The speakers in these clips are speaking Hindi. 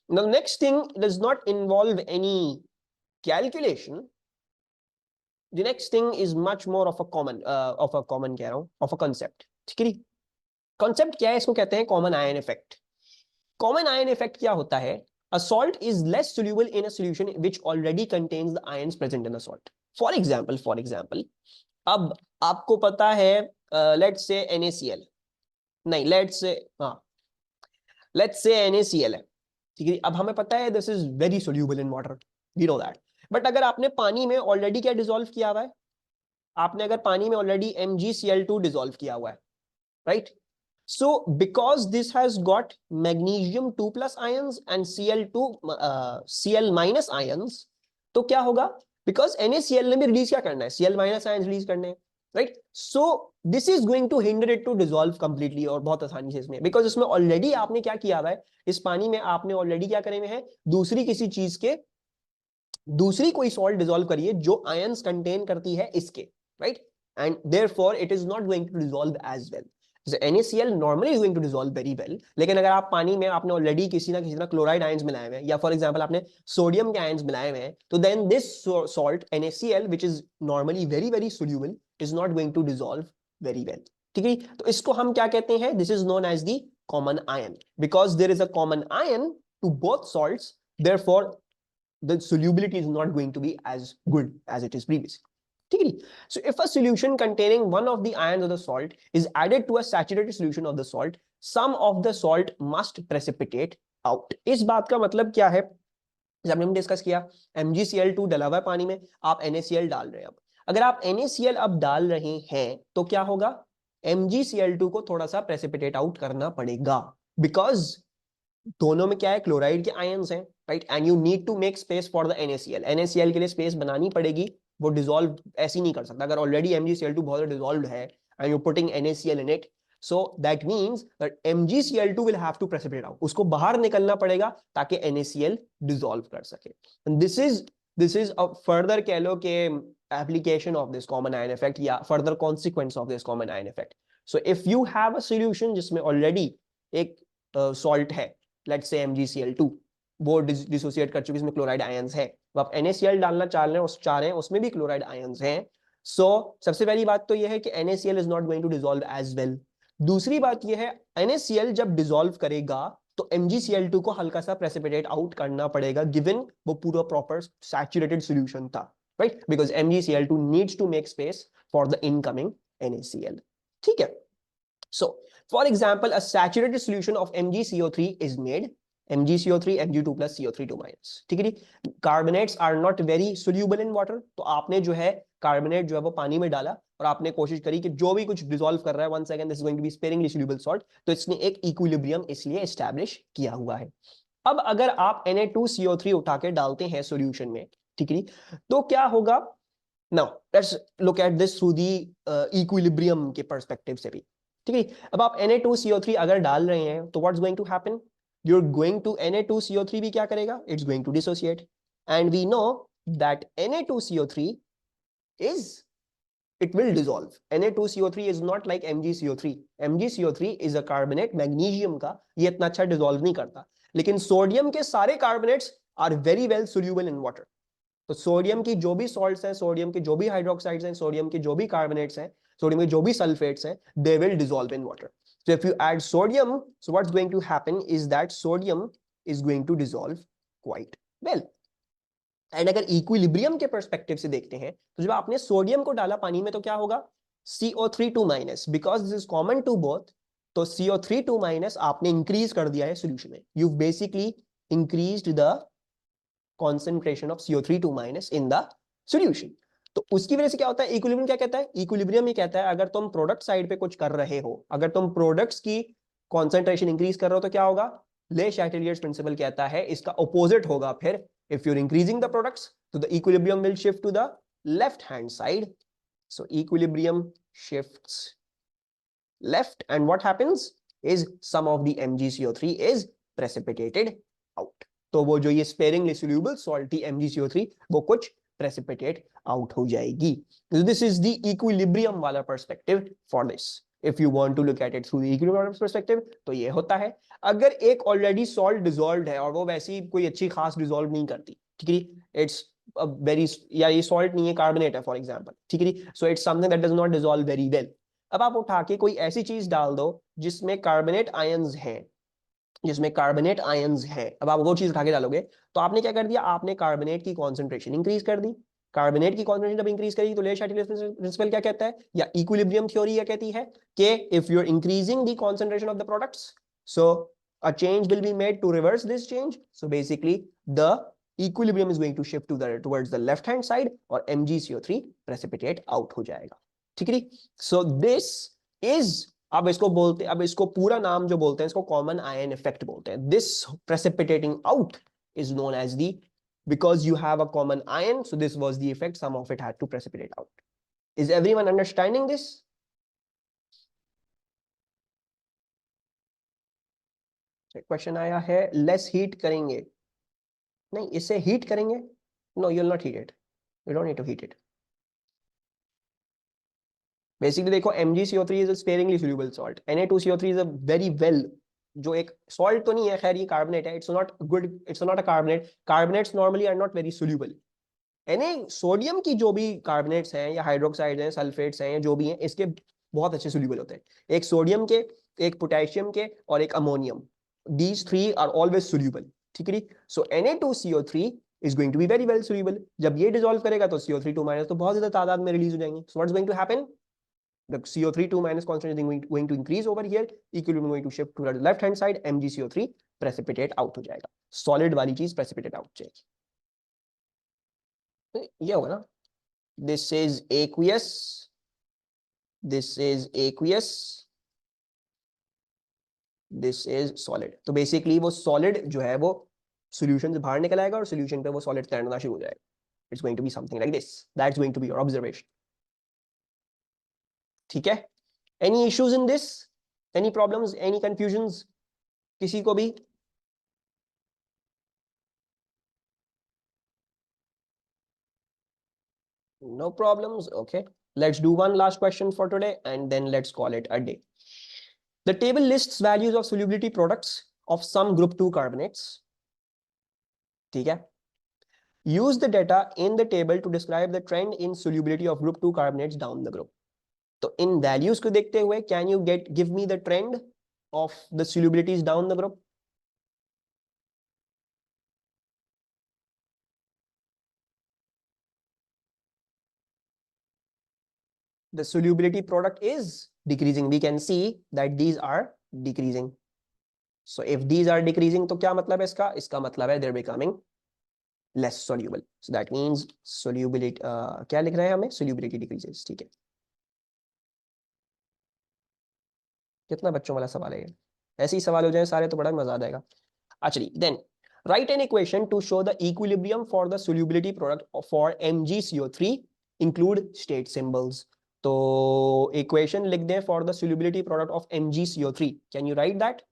Now next thing does not involve any calculation. The next thing is much more of a common कह रहा हूं, of a concept. ठीक है, कॉन्सेप्ट क्या है, इसको कहते हैं common ion effect. Common ion effect क्या होता है? A salt is less soluble in a solution which already contains the ions present in a salt. For example, अब आपको पता है, let's say NaCl, नहीं let's say NaCl है, ठीक है. अब हमें पता है this is very soluble in water, we know that. But अगर आपने पानी में ऑलरेडी क्या डिसॉल्व किया हुआ है, आपने अगर पानी में ऑलरेडी MgCl2 डिसॉल्व किया हुआ है, right? So because this has got magnesium 2 plus ions and Cl minus ions, तो क्या होगा? Because NaCl ने भी रिलीज क्या करना है? Cl minus ions रिलीज करने हैं, right? So this is going to hinder it to dissolve completely, और बहुत आसानी से इसमें, because इसमें ऑलरेडी आपने क्या किया हुआ है, इस पानी में आपने ऑलरेडी क्या करे हुए हैं, दूसरी कोई सॉल्ट डिसॉल्व करिए जो आयंस कंटेन करती है इसके, right? And therefore it is not going to dissolve as well. So NaCl normally is going to dissolve very well, लेकिन अगर आप पानी में आपने ऑलरेडी किसी ना क्लोराइड आयंस मिलाए हुए हैं, या फॉर एग्जांपल आपने सोडियम के आयंस मिलाए हुए हैं, तो then this salt NaCl which is normally very very soluble is not going to dissolve very well. ठीक है, तो इसको हम क्या कहते हैं? This is known as the common ion, because there is a common ion to both salts, therefore the solubility is not going to be as good as it is previously. So if a solution containing one of the ions of the salt is added to a saturated solution of the salt, some of the salt must precipitate out. इस बात का मतलब क्या है? जब हमने डिस्कस किया, MgCl2 डला हुआ है पानी में, आप NaCl डाल रहे हैं. अब अगर आप NaCl अब डाल रहे हैं तो क्या होगा? MgCl2 को थोड़ा सा प्रेसिपिटेट आउट करना पड़ेगा, बिकॉज दोनों में क्या है? क्लोराइड के आयंस हैं, right? And you need to make space for the NaCl. NaCl के लिए स्पेस बनानी पड़ेगी, वो डिसॉल्व ऐसे नहीं कर सकता. अगर ऑलरेडी MgCl2 बहुत डिसॉल्व्ड है and you putting NaCl in it, so that means that MgCl2 will have to precipitate out. उसको बाहर निकलना पड़ेगा ताकि NaCl डिसॉल्व कर सके. And this is a further कह लो कि application of this common ion effect, या further consequence of this common ion effect. So if you have a solution जिसमें ऑलरेडी एक सॉल्ट है, लेट्स से MgCl2, वो डिसोसिएट कर चुकी है, इसमें क्लोराइड आयंस है, तो आप NaCl डालना चाह रहे हैं, उसमें भी क्लोराइड आयंस हैं. सो सबसे पहली बात तो यह है कि NaCl is not going to dissolve as well. दूसरी बात यह है, NaCl जब डिसॉल्व करेगा तो MgCl2 को हल्का सा प्रेसिपिटेट आउट करना पड़ेगा, गिवन वो पूरा प्रॉपर सैचुरेटेड सॉल्यूशन था, right? Because MgCl2 needs to make space for the incoming NaCl. ठीक है. So for example, a saturated solution of MgCO3 is made. MgCO3, Mg2 plus CO3 2 minus. ठीक है जी. Carbonates are not very soluble in water. तो आपने जो है कार्बोनेट जो है वो पानी में डाला और आपने कोशिश करी कि जो भी कुछ डिसॉल्व कर रहा है, once again this is going to be sparingly soluble salt, तो इसने एक इक्विलिब्रियम इसलिए एस्टैब्लिश किया हुआ है. अब अगर आप Na2CO3 उठा के डालते हैं सॉल्यूशन में, ठीक है, तो क्या होगा? Now let's look at this through the equilibrium के पर्सपेक्टिव से भी. ठीक है, अब आप Na2CO3 अगर डाल रहे हैं तो what's going to happen? you're going to Na2CO3 भी क्या करेगा? It's going to dissociate, and we know that Na2CO3 is, it will dissolve. Na2CO3 is not like MgCO3. MgCO3 is a carbonate, magnesium का, ये इतना अच्छा डिसॉल्व नहीं करता, लेकिन सोडियम के सारे carbonates are very well soluble in water. तो सोडियम की जो भी सॉल्ट्स हैं, सोडियम के जो भी हाइड्रोक्साइड्स हैं, सोडियम के जो भी कार्बोनेट्स हैं, सोडियम के जो भी सल्फेट्स हैं, they will dissolve in water. So if you add sodium, so what's going to happen is that sodium is going to dissolve quite well. And अगर इक्विलिब्रियम के पर्सपेक्टिव से देखते हैं, तो जब आपने सोडियम को डाला पानी में तो क्या होगा? CO3 2 minus, because this is common to both, तो CO3 2 minus आपने इंक्रीज कर दिया है सोल्यूशन में. You basically increased the concentration of CO3 2 minus in the solution. तो उसकी वजह से क्या होता है? इक्विलिब्रियम क्या कहता है? इक्विलिब्रियम ये कहता है अगर तुम प्रोडक्ट साइड पे कुछ कर रहे हो, अगर तुम प्रोडक्ट्स की कॉन्सेंट्रेशन इंक्रीज कर रहे हो, तो क्या होगा? ले चैटेलियर्स प्रिंसिपल कहता है इसका ऑपोजिट होगा. फिर if you're increasing the products, so the equilibrium will shift to the left hand side. So equilibrium shifts left, and what happens is some of the MgCO3 is precipitated out. तो वो जो ये sparingly soluble salty MgCO3 वो कुछ precipitate out हो जाएगी. So this is the equilibrium वाला perspective for this. If you want to look at it through the equilibrium perspective तो ये होता है। अगर एक ऑलरेडी सॉल्ट डिसॉल्व्ड है और वो वैसी कोई अच्छी खास डिसॉल्व नहीं करती, ठीक है, इट्स वेरी, या ये सॉल्ट नहीं है, कार्बोनेट है फॉर एग्जांपल, ठीक है, so it's something that does not dissolve very well. अब आप उठा के कोई ऐसी चीज डाल दो जिसमें कार्बोनेट आयंस हैं, जिसमें कार्बोनेट आयंस है, अब आप वो चीज उठा के डालोगे तो आपने क्या कर दिया, आपने कार्बोनेट की कॉन्सेंट्रेशन इंक्रीज कर दी। कार्बोनेट की कॉन्सेंट्रेशन जब इंक्रीज करेगी तो ले-शैटिल प्रिंसिपल क्या कहता है, या इक्विलिब्रियम थ्योरी क्या कहती है कि if you are increasing the concentration of the products, so a change will be made to reverse this change. So basically the equilibrium is going to shift towards the left hand side और MgCO3 precipitate out हो जाएगा, ठीक है। So this is, अब इसको बोलते, अब इसको पूरा नाम जो बोलते हैं इसको कॉमन आयन इफेक्ट बोलते हैं। This precipitating out is known as the, because you have a common ion, so this was the effect, some of it had to precipitate out. Is everyone understanding this? Question आया है, लेस हीट करेंगे, नहीं इसे हीट करेंगे, no you will not heat it, you don't need to heat it. Basically देखो MgCO3 is a sparingly soluble salt, Na2CO3 is a very well, जो एक सॉल्ट तो नहीं है, खैर ये कार्बोनेट है, it's not good, it's not a carbonate, carbonates normally are not very soluble. Na sodium की जो भी कार्बोनेट्स हैं या हाइड्रोक्साइड हैं, सल्फेट्स हैं, जो भी हैं, इसके बहुत अच्छे सोल्यूबल होते हैं, एक सोडियम के, एक पोटेशियम के और एक ammonium, these three are always soluble, ठीक है। सो Na2CO3 is going to be very well soluble, जब ये डिसॉल्व करेगा तो CO3 2- तो बहुत ज्यादा तादाद में रिलीज हो जाएंगे। So what's going to happen, the CO3 2- concentration is going to increase over here, equilibrium going to shift to the left hand side, MgCO3 precipitate out हो जाएगा, सॉलिड वाली चीज precipitate out जाएगी। ये होगा ना, this is aqueous, this is aqueous, this is solid। तो बेसिकली वो सॉलिड जो है वो सॉल्यूशन से बाहर निकल आएगा और सॉल्यूशन पे वो सॉलिड तैरना शुरू हो जाएगा। It's going to be something like this, that's going to be your observation, ठीक है। Any issues in this, any problems, any confusions किसी को भी? No problems. Okay. Let's do one last question for today and then let's call it a day. The table lists values of solubility products of some group 2 carbonates. ठीक है. Use the data in the table to describe the trend in solubility of group 2 carbonates down the group. तो इन values को देखते हुए can you give me the trend of the solubilities down the group? The solubility product is decreasing. We can see that these are decreasing. So if these are decreasing तो क्या मतलब है इसका? इसका मतलब है they're becoming less soluble. So that means solubility, क्या लिख रहे हैं हमें? Solubility decreases, ठीक है। कितना बच्चों वाला सवाल है ये? ऐसे ही सवाल हो जाए सारे तो बड़ा मजा आ जाएगा। Actually, then write an equation to show the equilibrium for the solubility product for MgCO3, include state symbols. तो equation लिख दें for the solubility product of MgCO3. Can you write that?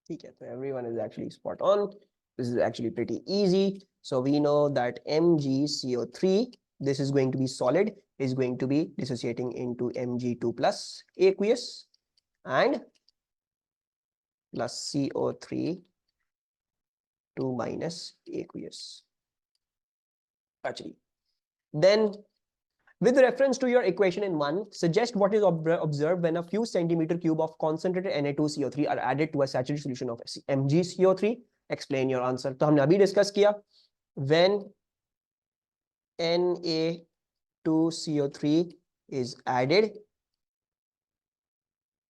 ठीक है, तो everyone is actually spot on. This is actually pretty easy. So we know that MgCO3, this is going to be solid, is going to be dissociating into Mg2 plus aqueous and plus CO3 2 minus aqueous. Actually, then with reference to your equation in 1, suggest what is observed when a few centimeter cube of concentrated Na2CO3 are added to a saturated solution of MgCO3. Explain your answer. तो हमने अभी डिस्कस किया, when Na2CO3 is added,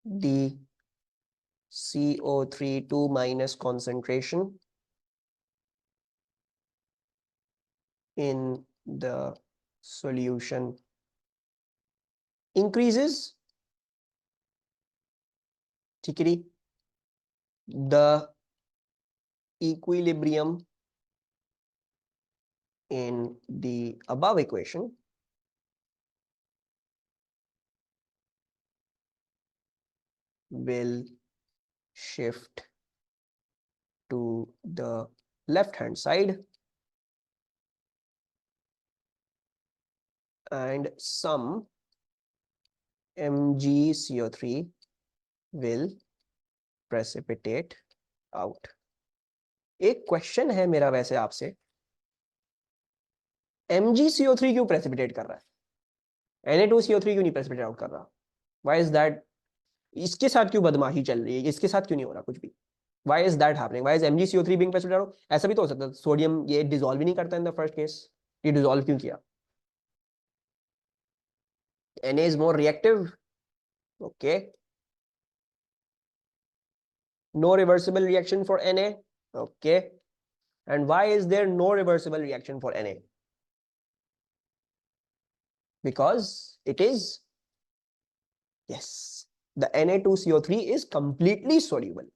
the CO3 2 minus concentration in the solution increases, ठीक है। the equilibrium in the above equation will shift to the left hand side and some MgCO3 will precipitate out. एक क्वेश्चन है मेरा वैसे आपसे, MgCO3 क्यों प्रेसिपिटेट कर रहा है, Na2CO3 क्यों नहीं प्रेसिपिटेट आउट कर रहा? Why is that? इसके साथ क्यों बदमाशी चल रही है, इसके साथ क्यों नहीं हो रहा कुछ भी? Why is that happening? Why is MgCO3 being precipitated out? ऐसा भी तो हो सकता है सोडियम ये डिसॉल्व ही नहीं करता इन द फर्स्ट केस, ये डिसॉल्व क्यों किया? Na is more reactive. Okay, no reversible reaction for Na. Okay, and why is there no reversible reaction for Na? Because it is, yes, the Na2CO3 is completely soluble.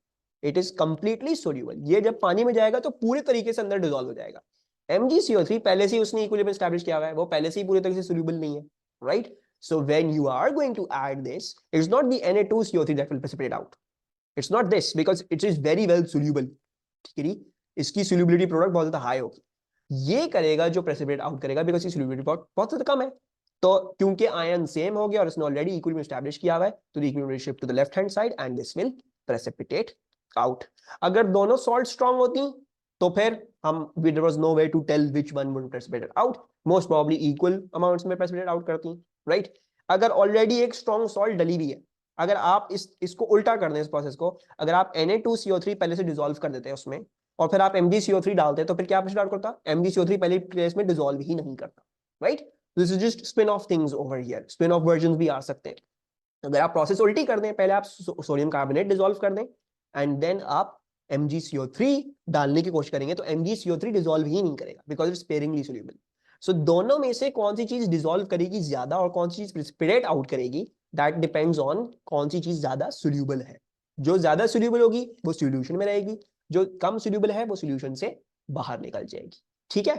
It is completely soluble. ये जब पानी में जाएगा तो पूरे तरीके से अंदर डिसॉल्व हो जाएगा. MgCO3 पहले से ही उसने इक्विलिब्रियम एस्टैब्लिश किया हुआ है, वो पहले से ही पूरे तरीके से soluble नहीं है, right? So when you are going to add this, it's not the Na2CO3 that will precipitate out. It's not this because it is very well soluble. ठीक है, इसकी solubility product बहुत ज्यादा high होगी. ये करेगा जो precipitate out करेगा because इसकी solubility बहुत ज्यादा कम है. तो क्योंकि आयन सेम हो गया और इसने ऑलरेडी इक्विलिब्रियम एस्टैब्लिश किया हुआ है, तो the equilibrium shift to the left hand side and this will precipitate out. अगर दोनों सॉल्ट स्ट्रांग होती तो फिर हम there was no way to tell which one would precipitate out, most probably equal amounts में प्रेसिपिटेट आउट करती, राइट? अगर ऑलरेडी एक स्ट्रांग सॉल्ट डली हुई है, अगर आप इसको उल्टा कर दें इस प्रोसेस को, अगर आप Na2CO3 पहले से डिसॉल्व कर देते हैं उसमें और फिर आप MgCO3 डालते हैं, तो फिर क्या प्रेसिपिटेट आउट करता? MgCO3 पहले केस में डिसॉल्व ही नहीं करता, right? This is just spin off things over here. Spin off versions भी आ सकते हैं. अगर आप प्रोसेस उल्टी कर दें, पहले आप सोडियम कार्बोनेट डिसॉल्व कर दें एंड देन आप MgCO3 डालने की कोशिश करेंगे, तो MgCO3 डिसॉल्व ही नहीं करेगा बिकॉज इट्स स्पेरिंगली सोल्यूबल. सो दोनों में से कौन सी चीज डिसॉल्व करेगी ज्यादा और कौन सी चीज प्रेसिपिटेट आउट करेगी, दैट डिपेंड्स ऑन कौन सी चीज ज्यादा सोल्यूबल है. जो ज्यादा सोल्यूबल होगी वो सोल्यूशन में रहेगी, जो कम सोल्यूबल है वो सोल्यूशन से बाहर निकल जाएगी. ठीक है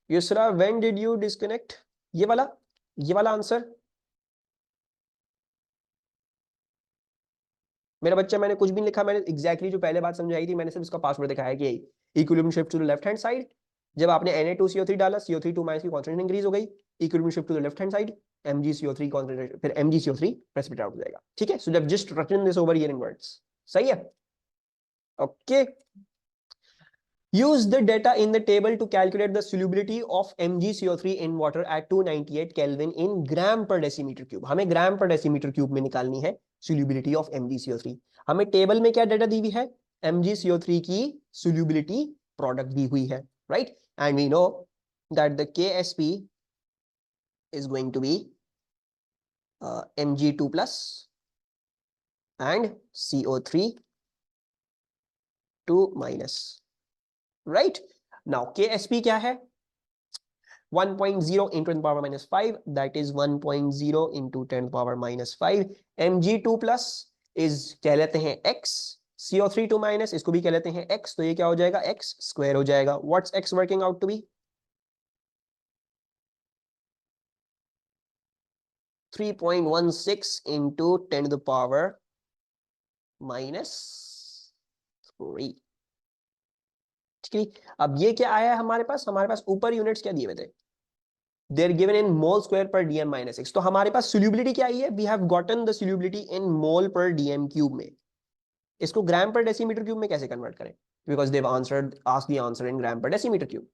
Yusra, when did you disconnect? ये वाला आंसर मेरा बच्चा, मैंने कुछ भी नहीं लिखा, मैंने एग्जैक्टली जो पहले बात समझाई थी मैंने सिर्फ इसका पासवर्ड दिखाया कि equilibrium shift to the left hand side. जब आपने Na2CO3 डाला, CO3 2 माइनस की कॉन्सेंट्रेशन इंक्रीज हो गई, equilibrium shift to the left hand side, MgCO3 concentration, फिर MgCO3 प्रेसिपिटेट आउट हो जाएगा. ठीक है, सो जब just written this over here in words. सही है, okay. Use the data in the table to calculate the solubility of MgCO3 in water at 298 Kelvin in gram per decimeter cube. हमें ग्राम पर डेसीमीटर क्यूब में निकालनी है solubility of MgCO3. हमें टेबल में क्या डेटा दी हुई है? MgCO3 की solubility product दी हुई है, right? And we know that the KSP is going to be Mg2 plus and CO3 2 minus. Right? Now KSP क्या है? 1.0 into 10 power minus 5, that is 1.0 into 10 power minus 5. Mg2 plus is कह लेते हैं x, CO3 2 minus इसको भी कह लेते हैं x, तो ये क्या हो जाएगा? x square हो जाएगा. What's x working out to be? 3.16 into 10 to the power minus 3. अब ये क्या आया है हमारे पास ऊपर यूनिट्स क्या दिए हुए थे? They are given in mole square पर dm minus x. तो हमारे पास सोल्यूबिलिटी क्या आई है? We have gotten the solubility in mole per dm cube में. इसको ग्राम पर डेसीमीटर क्यूब में कैसे कन्वर्ट करें? Because they've answered asked the answer in gram per decimetre cube.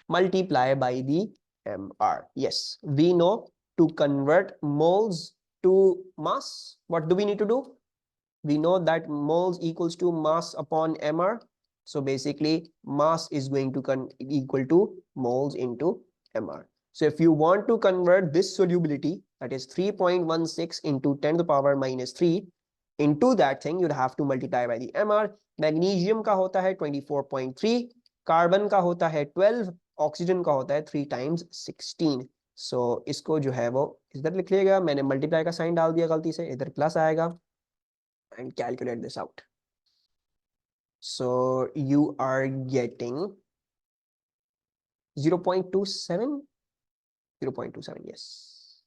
Multiply by the mr. yes, we know to convert moles to mass, what do we need to do? We know that moles equals to mass upon mr. So basically mass is going to equal to moles into mr. So if you want to convert this solubility, that is 3.16 into 10 to the power minus 3 into that thing, you'd have to multiply by the mr. Magnesium का होता है 24.3, कार्बन का होता है 12, ऑक्सीजन का होता है 3 times 16. So इसको जो है वो इधर लिख लिएगा, मैंने मल्टीप्लाई का साइन डाल दिया गलती से, इधर प्लस आएगा. and calculate this out. So you are getting 0.27, 0.27, yes.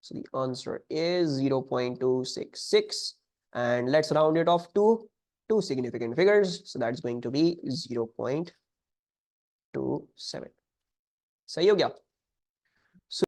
So the answer is 0.266, and let's round it off to two significant figures. So that's going to be 0.27. सही हो गया?